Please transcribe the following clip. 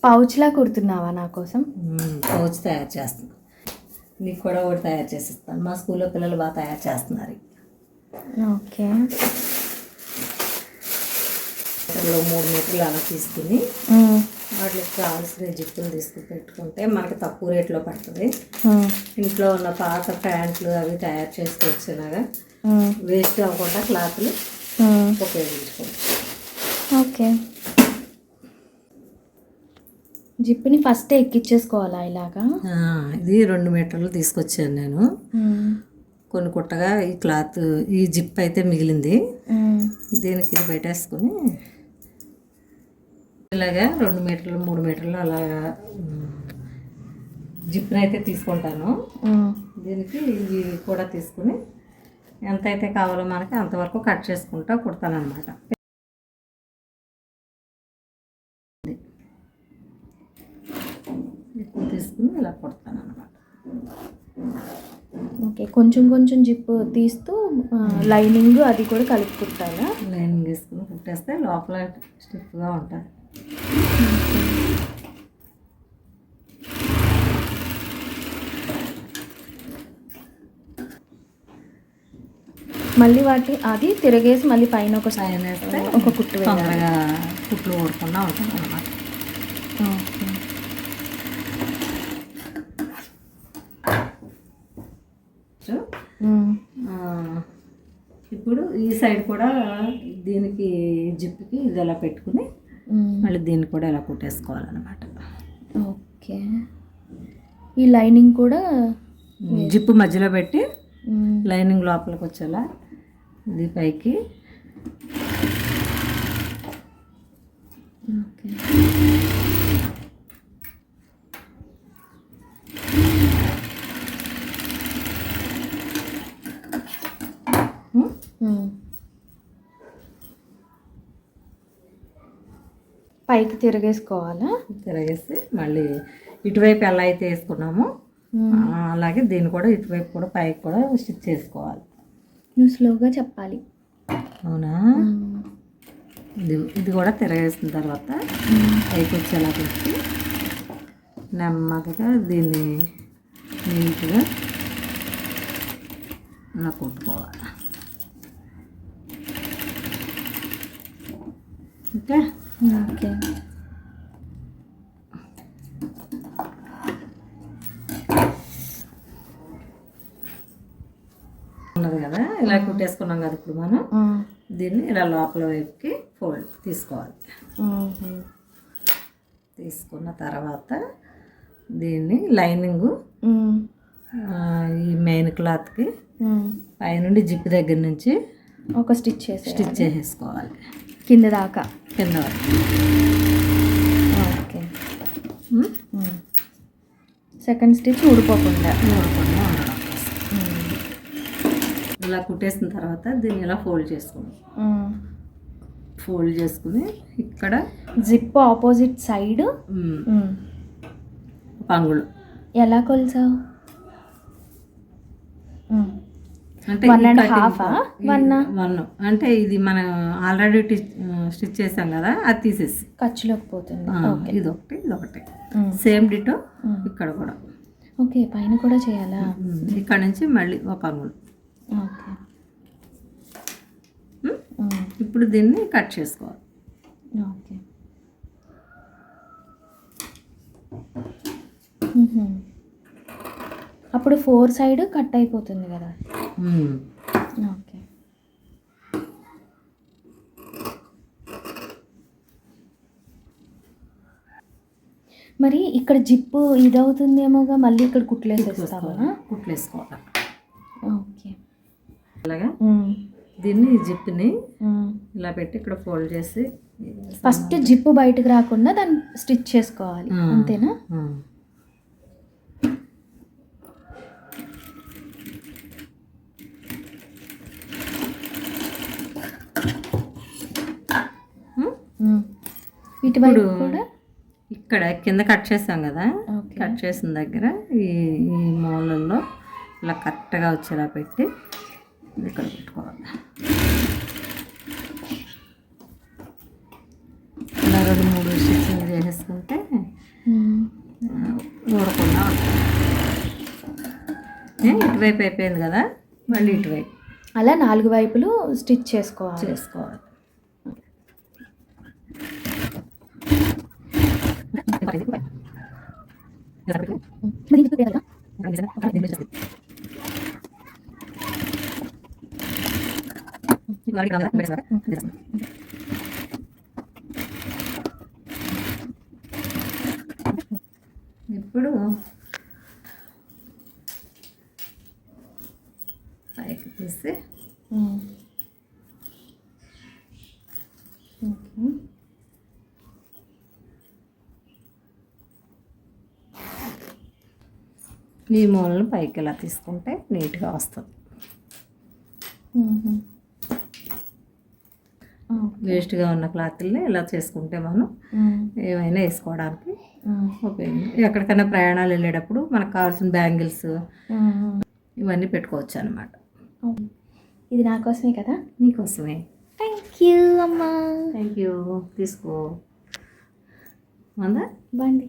పౌచ్లా కుడుతున్నావా నా కోసం? పౌచ్ తయారు చేస్తాను. నీకు కూడా ఒకటి తయారు చేసిస్తాను. మా స్కూల్లో పిల్లలు బాగా తయారు చేస్తున్నారు. ఓకే. 3 మీటర్లు అలా తీసుకుని వాటికి కావాల్సిన జిప్పులు తీసుకుని పెట్టుకుంటే మనకి తక్కువ రేట్లో పడుతుంది. ఇంట్లో ఉన్న పాత ప్యాంట్లు అవి తయారు చేసుకోవచ్చు. ఇలాగా వేస్ట్ అవ్వకుండా క్లాత్లు ఉపయోగించుకోవచ్చు. ఓకే. జిప్పుని ఫస్ట్ ఎక్కించేసుకోవాలా ఇలాగా? ఇది 2 మీటర్లు తీసుకొచ్చాను నేను. కొన్ని కుట్టగా ఈ క్లాత్ ఈ జిప్ అయితే మిగిలింది. దీనికి ఇది పెట్టేసుకుని ఇలాగా 2 మీటర్లు 3 మీటర్లు అలాగా జిప్ని అయితే తీసుకుంటాను. దీనికి ఇవి కూడా తీసుకుని ఎంతైతే కావాలో మనకి అంతవరకు కట్ చేసుకుంటా కుడతాను అనమాట. ఎక్కువ తీసుకుని ఇలా కుడతాను అనమాట. ఓకే. కొంచెం కొంచెం జిప్ తీస్తూ లైనింగ్ అది కూడా కలిపి కుట్టాలా? లైనింగ్ వేసుకుని కుట్టేస్తే లోపల స్టిఫ్గా ఉంటుంది. మళ్ళీ అది తిరగేసి మళ్ళీ పైన ఒక పైన వేస్తే ఒక కుట్టు తొందరగా కుట్లు ఊడకుండా ఉంటుంది అన్నమాట. ఇప్పుడు ఈ సైడ్ కూడా దీనికి జిప్కి ఇది ఎలా పెట్టుకుని మళ్ళీ దీన్ని కూడా ఇలా కుట్టేసుకోవాలన్నమాట. ఓకే. ఈ లైనింగ్ కూడా జిప్పు మధ్యలో పెట్టి లైనింగ్ లోపలికి వచ్చేలా ఇది పైకి. ఓకే. పైకి తిరగేసుకోవాలా? తిరగేసి మళ్ళీ ఇటువైపు ఎలా అయితే వేసుకున్నామో అలాగే దీన్ని కూడా ఇటువైపు కూడా పైకి కూడా స్టిచ్ చేసుకోవాలి. నువ్వు స్లోగా చెప్పాలి. అవునా? ఇది కూడా తిరగేసిన తర్వాత పైకి వచ్చేలా పెట్టి నెమ్మదిగా దీన్ని నీట్గా ఇలా కుట్టుకోవాలి. ఓకే. ఓకే. ఉన్నది కదా, ఇలా కుట్టేసుకున్నాం కదా. ఇప్పుడు మనం దీన్ని ఇలా లోపల వైపుకి ఫోల్డ్ తీసుకోవాలి. తీసుకున్న తర్వాత దీన్ని లైనింగ్ ఈ మెయిన్ క్లాత్కి పైనుండి జిప్ దగ్గర నుంచి ఒక స్టిచ్ చేసేసుకోవాలి కింద దాకా. కింద వరకు. ఓకే. సెకండ్ స్టిచ్ ఊడిపోకుండా ఉండడం. ఇలా కుట్టేసిన తర్వాత దీన్ని ఇలా ఫోల్డ్ చేసుకుని ఇక్కడ జిప్ ఆపోజిట్ సైడ్ పంగులు ఎలా కొలిసావు? అంటే 1.5 అంటే ఇది మనం ఆల్రెడీ స్టిచ్ చేసాం కదా, అది తీసేసి ఖర్చులోకి పోతుంది. ఇదొకటి సేమ్ డిటో ఇక్కడ కూడా. ఓకే. పైన కూడా చేయాలా? ఇక్కడ నుంచి మళ్ళీ ఒక అంగుళం. ఓకే. ఇప్పుడు దీన్ని కట్ చేసుకోవాలి. ఓకే. అప్పుడు 4 సైడ్ కట్ అయిపోతుంది కదా. ఓకే. మరి ఇక్కడ జిప్పు ఇదవుతుందేమోగా, మళ్ళీ ఇక్కడ కుట్లేసేస్తావా? కుట్లేసుకోవాలి. ఓకే. అలాగా దీన్ని జిప్ని ఇలా పెట్టి ఇక్కడ ఫోల్డ్ చేసి ఫస్ట్ జిప్పు బయటకు రాకుండా దాన్ని స్టిచ్ చేసుకోవాలి, అంతేనా? ఇటువైపు కూడా ఇక్కడ కింద కట్ చేసాం కదా, కట్ చేసిన దగ్గర ఈ మూలల్లో ఇలా కరెక్ట్గా వచ్చేలా పెట్టి ఇక్కడ పెట్టుకోవాలి. ఇలా 2-3 స్టిచ్చింగ్ చేసేసుకుంటే ఊరకుండా ఉంటుంది. ఇటువైపు అయిపోయింది కదా, మళ్ళీ ఇటువైపు అలా 4 వైపులు స్టిచ్ చేసుకోవాలి. ఇప్పుడు పైకి తీసి ఓకే. ఈ మూలను పైకి ఇలా తీసుకుంటే నీట్గా వస్తుంది. వేస్ట్గా ఉన్న క్లాత్ని ఇలా చేసుకుంటే మనం ఏమైనా వేసుకోవడానికి ఉపయోగం. ఎక్కడికైనా ప్రయాణాలు వెళ్ళేటప్పుడు మనకు కావాల్సిన బ్యాంగిల్స్ ఇవన్నీ పెట్టుకోవచ్చు అనమాట. ఇది నా కోసమే కదా? నీకోసమే. థ్యాంక్ యూ అమ్మా. Thank you. తీసుకో. మందా బండి